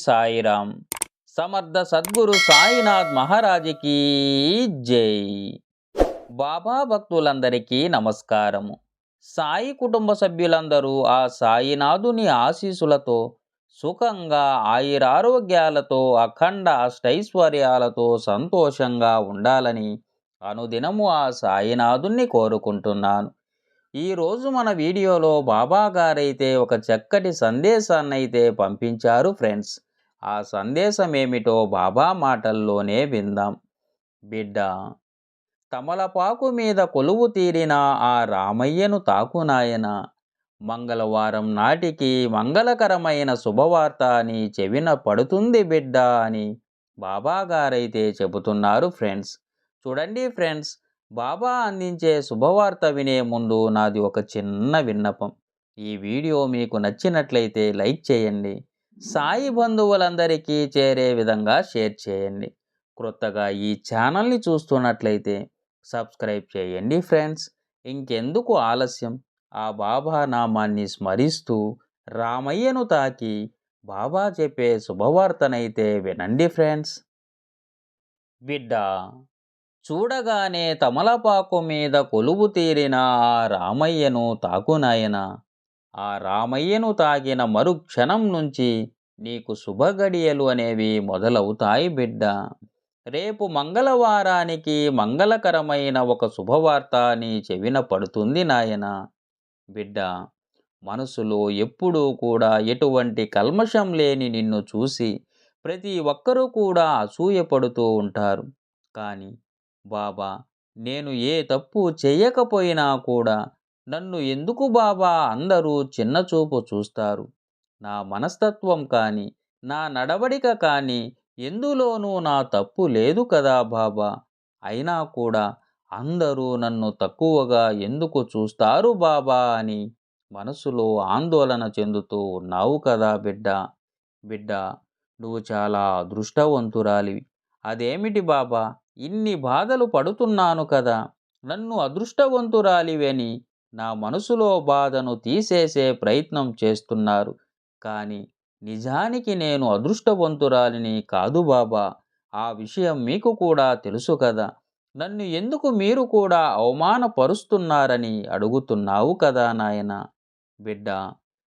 సాయిరాం. సమర్థ సద్గురు సాయినాథ్ మహారాజుకి జై. బాబా భక్తులందరికీ నమస్కారము. సాయి కుటుంబ సభ్యులందరూ ఆ సాయినాథుని ఆశీసులతో సుఖంగా ఆయురారోగ్యాలతో అఖండ అష్టైశ్వర్యాలతో సంతోషంగా ఉండాలని అనుదినము ఆ సాయినాథుణ్ణి కోరుకుంటున్నాను. ఈరోజు మన వీడియోలో బాబా గారైతే ఒక చక్కటి సందేశాన్నైతే పంపించారు ఫ్రెండ్స్. ఆ సందేశం ఏమిటో బాబా మాటల్లోనే విందాం. బిడ్డ, తమలపాకు మీద కొలువు తీరిన ఆ రామయ్యను తాకునాయన. మంగళవారం నాటికి మంగళకరమైన శుభవార్త అని చెవిన పడుతుంది బిడ్డ అని బాబా గారైతే చెబుతున్నారు ఫ్రెండ్స్. చూడండి ఫ్రెండ్స్, బాబా అందించే శుభవార్త వినే ముందు నాది ఒక చిన్న విన్నపం. ఈ వీడియో మీకు నచ్చినట్లయితే లైక్ చేయండి. సాయి బంధువులందరికీ చేరే విధంగా షేర్ చేయండి. క్రొత్తగా ఈ ఛానల్ని చూస్తున్నట్లయితే సబ్స్క్రైబ్ చేయండి ఫ్రెండ్స్. ఇంకెందుకు ఆలస్యం, ఆ బాబా నామాన్ని స్మరిస్తూ రామయ్యను తాకి బాబా చెప్పే శుభవార్తనైతే వినండి ఫ్రెండ్స్. బిడ్డ, చూడగానే తమలపాకు మీద కొలువు తీరిన ఆ రామయ్యను తాకునాయన. ఆ రామయ్యను తాకిన మరుక్షణం నుంచి నీకు శుభగడియలు అనేవి మొదలవుతాయి బిడ్డ. రేపు మంగళవారానికి మంగళకరమైన ఒక శుభవార్త నీ చెవిన పడుతుంది నాయన. బిడ్డ, మనసులో ఎప్పుడూ కూడా ఎటువంటి కల్మషం లేని నిన్ను చూసి ప్రతి ఒక్కరూ కూడా అసూయపడుతూ ఉంటారు. కానీ బాబా, నేను ఏ తప్పు చేయకపోయినా కూడా నన్ను ఎందుకు బాబా అందరూ చిన్నచూపు చూస్తారు? నా మనస్తత్వం కానీ నా నడవడిక కానీ ఎందులోనూ నా తప్పు లేదు కదా బాబా. అయినా కూడా అందరూ నన్ను తక్కువగా ఎందుకు చూస్తారు బాబా అని మనసులో ఆందోళన చెందుతూ ఉన్నావు కదా బిడ్డ. బిడ్డ, నువ్వు చాలా అదృష్టవంతురాలివి. అదేమిటి బాబా, ఇన్ని బాధలు పడుతున్నాను కదా, నన్ను అదృష్టవంతురాలివని నా మనసులో బాధను తీసేసే ప్రయత్నం చేస్తున్నారు. కానీ నిజానికి నేను అదృష్టవంతురాలిని కాదు బాబా. ఆ విషయం మీకు కూడా తెలుసు కదా. నన్ను ఎందుకు మీరు కూడా అవమానపరుస్తున్నారని అడుగుతున్నావు కదా నాయన. బిడ్డ,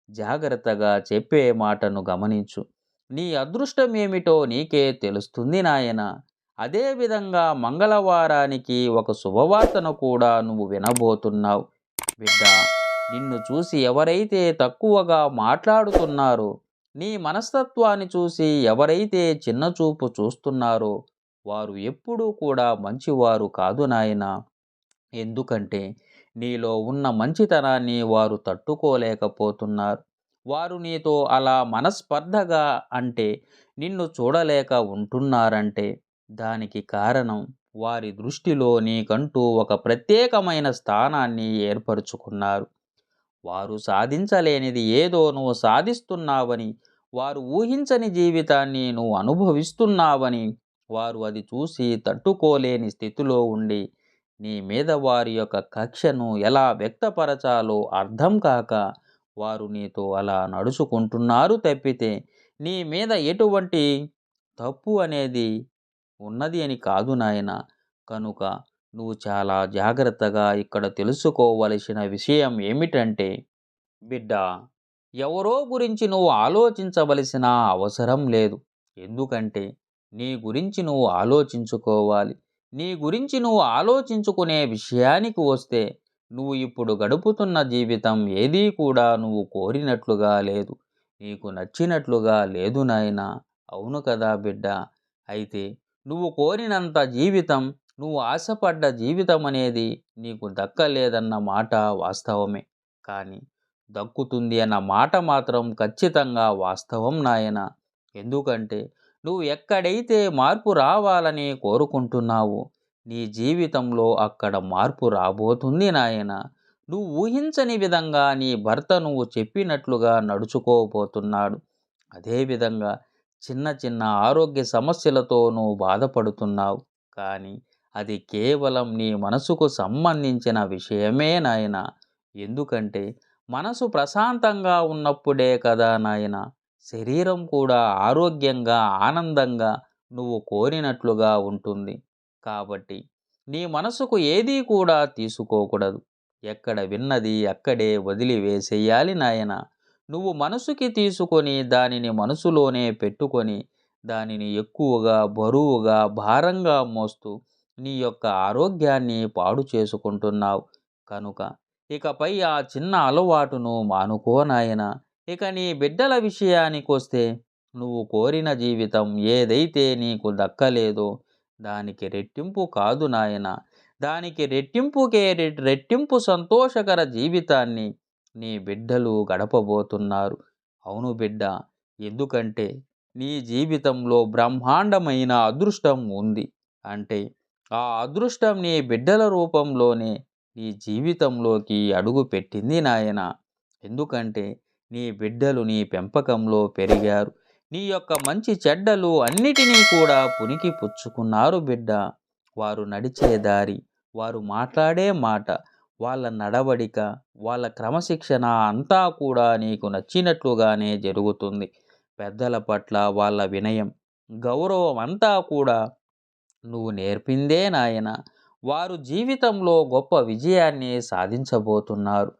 జాగ్రత్తగా చెప్పే మాటను గమనించు. నీ అదృష్టమేమిటో నీకే తెలుస్తుంది నాయన. అదేవిధంగా మంగళవారానికి ఒక శుభవార్తను కూడా నువ్వు వినబోతున్నావు. బిడ్డ, నిన్ను చూసి ఎవరైతే తక్కువగా మాట్లాడుతున్నారో, నీ మనస్తత్వాన్ని చూసి ఎవరైతే చిన్నచూపు చూస్తున్నారో వారు ఎప్పుడూ కూడా మంచివారు కాదు నాయన. ఎందుకంటే నీలో ఉన్న మంచితనాన్ని వారు తట్టుకోలేకపోతున్నారు. వారు నీతో అలా మనస్పర్ధగా అంటే నిన్ను చూడలేక ఉంటున్నారంటే దానికి కారణం వారి దృష్టిలో నీకంటూ ఒక ప్రత్యేకమైన స్థానాన్ని ఏర్పరచుకున్నారు. వారు సాధించలేనిది ఏదో నువ్వు సాధిస్తున్నావని, వారు ఊహించని జీవితాన్ని నువ్వు అనుభవిస్తున్నావని వారు అది చూసి తట్టుకోలేని స్థితిలో ఉండి నీ మీద వారి యొక్క కక్షను ఎలా వ్యక్తపరచాలో అర్థం కాక వారు నీతో అలా నడుచుకుంటున్నారు తప్పితే నీ మీద ఎటువంటి తప్పు అనేది ఉన్నది అని కాదు నాయన. కనుక నువ్వు చాలా జాగ్రత్తగా ఇక్కడ తెలుసుకోవలసిన విషయం ఏమిటంటే బిడ్డ, ఎవరో గురించి నువ్వు ఆలోచించవలసిన అవసరం లేదు. ఎందుకంటే నీ గురించి నువ్వు ఆలోచించుకోవాలి. నీ గురించి నువ్వు ఆలోచించుకునే విషయానికి వస్తే నువ్వు ఇప్పుడు గడుపుతున్న జీవితం ఏదీ కూడా నువ్వు కోరినట్లుగా లేదు, నీకు నచ్చినట్లుగా లేదు నాయనా. అవును కదా బిడ్డ. అయితే నువ్వు కోరినంత జీవితం, నువ్వు ఆశపడ్డ జీవితం అనేది నీకు దక్కలేదన్న మాట వాస్తవమే. కానీ దక్కుతుంది అన్న మాట మాత్రం ఖచ్చితంగా వాస్తవం నాయన. ఎందుకంటే నువ్వు ఎక్కడైతే మార్పు రావాలని కోరుకుంటున్నావో నీ జీవితంలో అక్కడ మార్పు రాబోతుంది నాయన. నువ్వు ఊహించని విధంగా నీ భర్త నువ్వు చెప్పినట్లుగా నడుచుకోబోతున్నాడు. అదేవిధంగా చిన్న చిన్న ఆరోగ్య సమస్యలతో నువ్వు బాధపడుతున్నావు. కానీ అది కేవలం నీ మనసుకు సంబంధించిన విషయమే నాయన. ఎందుకంటే మనసు ప్రశాంతంగా ఉన్నప్పుడే కదా నాయన శరీరం కూడా ఆరోగ్యంగా, ఆనందంగా నువ్వు కోరినట్లుగా ఉంటుంది. కాబట్టి నీ మనసుకు ఏదీ కూడా తీసుకోకూడదు. ఎక్కడ విన్నది అక్కడే వదిలివేసేయాలి నాయనా. నువ్వు మనసుకి తీసుకొని దానిని మనసులోనే పెట్టుకొని దానిని ఎక్కువగా, బరువుగా, భారంగా మోస్తూ నీ యొక్క ఆరోగ్యాన్ని పాడు చేసుకుంటున్నావు. కనుక ఇకపై ఆ చిన్న అలవాటును మానుకో నాయనా. ఇక నీ బిడ్డల విషయానికొస్తే, నువ్వు కోరిన జీవితం ఏదైతే నీకు దక్కలేదో దానికి రెట్టింపు కాదు నాయనా. దానికి రెట్టింపుకే రెట్టింపు సంతోషకర జీవితాన్ని నీ బిడ్డలు గడపబోతున్నారు. అవును బిడ్డ, ఎందుకంటే నీ జీవితంలో బ్రహ్మాండమైన అదృష్టం ఉంది. అంటే ఆ అదృష్టం నీ బిడ్డల రూపంలోనే నీ జీవితంలోకి అడుగు పెట్టింది నాయన. ఎందుకంటే నీ బిడ్డలు నీ పెంపకంలో పెరిగారు. నీ యొక్క మంచి చెడ్డలు అన్నిటినీ కూడా పునికి పుచ్చుకున్నారు బిడ్డ. వారు నడిచే దారి, వారు మాట్లాడే మాట, వాళ్ళ నడవడిక, వాళ్ళ క్రమశిక్షణ అంతా కూడా నీకు నచ్చినట్లుగానే జరుగుతుంది. పెద్దల పట్ల వాళ్ళ వినయం, గౌరవం అంతా కూడా నువ్వు నేర్పిందే నాయన. వారు జీవితంలో గొప్ప విజయాన్ని సాధించబోతున్నారు.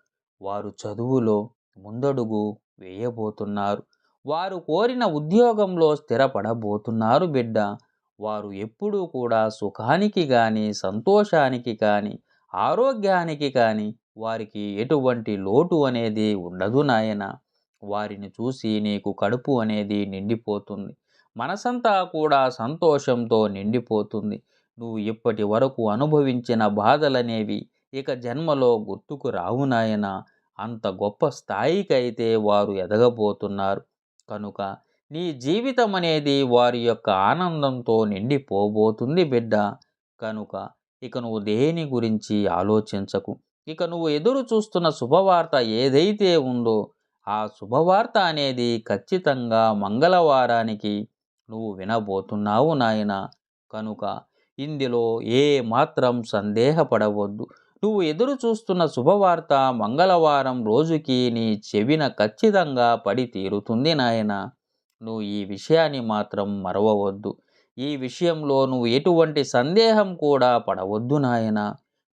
వారు చదువులో ముందడుగు వేయబోతున్నారు. వారు కోరిన ఉద్యోగంలో స్థిరపడబోతున్నారు బిడ్డ. వారు ఎప్పుడూ కూడా సుఖానికి కానీ, సంతోషానికి కానీ, ఆరోగ్యానికి కానీ వారికి ఎటువంటి లోటు అనేది ఉండదు నాయన. వారిని చూసి నీకు కడుపు అనేది నిండిపోతుంది. మనసంతా కూడా సంతోషంతో నిండిపోతుంది. నువ్వు ఇప్పటి వరకు అనుభవించిన బాధలనేవి ఇక జన్మలో గుర్తుకు రావు నాయనా. అంత గొప్ప స్థాయికైతే వారు ఎదగబోతున్నారు. కనుక నీ జీవితం అనేది వారి యొక్క ఆనందంతో నిండిపోబోతుంది బిడ్డ. కనుక ఇక నువ్వు దేని గురించి ఆలోచించకు. ఇక నువ్వు ఎదురు చూస్తున్న శుభవార్త ఏదైతే ఉందో ఆ శుభవార్త అనేది ఖచ్చితంగా మంగళవారానికి నువ్వు వినబోతున్నావు నాయన. కనుక ఇందులో ఏ మాత్రం సందేహపడవద్దు. నువ్వు ఎదురు చూస్తున్న శుభవార్త మంగళవారం రోజుకి నీ చెవిన ఖచ్చితంగా పడి తీరుతుంది నాయన. నువ్వు ఈ విషయాన్ని మాత్రం మరవవద్దు. ఈ విషయంలో నువ్వు ఎటువంటి సందేహం కూడా పడవద్దు నాయన.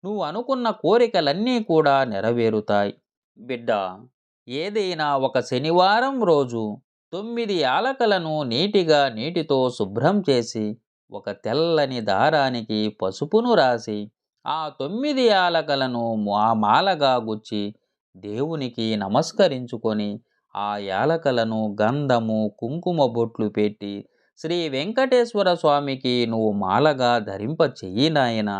నువ్వు అనుకున్న కోరికలన్నీ కూడా నెరవేరుతాయి బిడ్డ. ఏదైనా ఒక శనివారం రోజు 9 యాలకలను నీటితో శుభ్రం చేసి ఒక తెల్లని దారానికి పసుపును రాసి ఆ 9 యాలకలను మాలగా గుచ్చి దేవునికి నమస్కరించుకొని ఆ యాలకలను గంధము, కుంకుమ బొట్లు పెట్టి శ్రీ వెంకటేశ్వర స్వామికి నువ్వు మాలగా ధరింప చెయ్యి నాయన.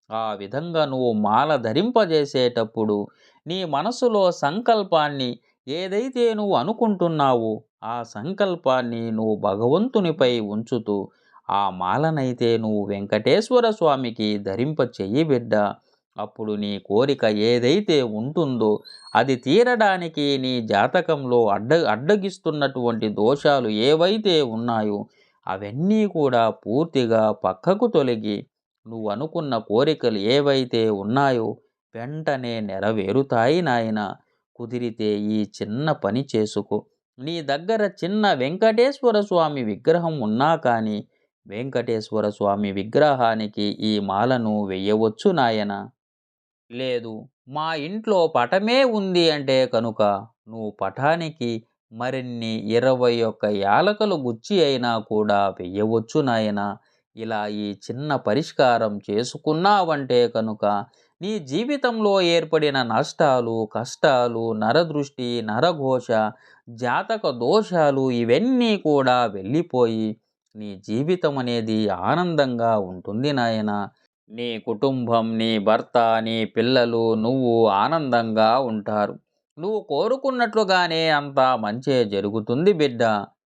ఆ విధంగా నువ్వు మాల ధరింపజేసేటప్పుడు నీ మనసులో సంకల్పాన్ని ఏదైతే నువ్వు అనుకుంటున్నావో ఆ సంకల్పాన్ని నువ్వు భగవంతునిపై ఉంచుతూ ఆ మాలనైతే నువ్వు వెంకటేశ్వర స్వామికి ధరింప చెయ్యి బిడ్డ. అప్పుడు నీ కోరిక ఏదైతే ఉంటుందో అది తీరడానికి నీ జాతకంలో అడ్డగిస్తున్నటువంటి దోషాలు ఏవైతే ఉన్నాయో అవన్నీ కూడా పూర్తిగా పక్కకు తొలగి నువ్వు అనుకున్న కోరికలు ఏవైతే ఉన్నాయో వెంటనే నెరవేరుతాయి నాయన. కుదిరితే ఈ చిన్న పని చేసుకో. నీ దగ్గర చిన్న వెంకటేశ్వర స్వామి విగ్రహం ఉన్నా కానీ వెంకటేశ్వర స్వామి విగ్రహానికి ఈ మాలను వెయ్యవచ్చు నాయన. లేదు, మా ఇంట్లో పటమే ఉంది అంటే కనుక నువ్వు పటానికి మరిన్ని 21 యాలకులు గుచ్చి అయినా కూడా వెయ్యవచ్చు నాయన. ఇలా ఈ చిన్న పరిష్కారం చేసుకున్నావంటే కనుక నీ జీవితంలో ఏర్పడిన నష్టాలు, కష్టాలు, నరదృష్టి, నరఘోష, జాతక దోషాలు ఇవన్నీ కూడా వెళ్ళిపోయి నీ జీవితం అనేది ఆనందంగా ఉంటుంది నాయన. నీ కుటుంబం, నీ భర్త, నీ పిల్లలు, నువ్వు ఆనందంగా ఉంటారు. నువ్వు కోరుకున్నట్లుగానే అంతా మంచే జరుగుతుంది బిడ్డ.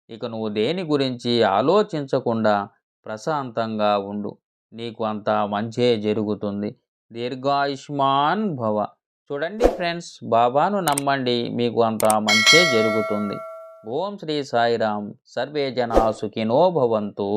ఇక నువ్వు దేని గురించి ఆలోచించకుండా ప్రశాంతంగా ఉండు. నీకు అంతా మంచే జరుగుతుంది. దీర్ఘాయుష్మాన్ భవ. చూడండి ఫ్రెండ్స్, బాబాను నమ్మండి, మీకు అంతా మంచే జరుగుతుంది. ఓం శ్రీ సాయిరామ్. సర్వే జనా సుఖినో భవంతు.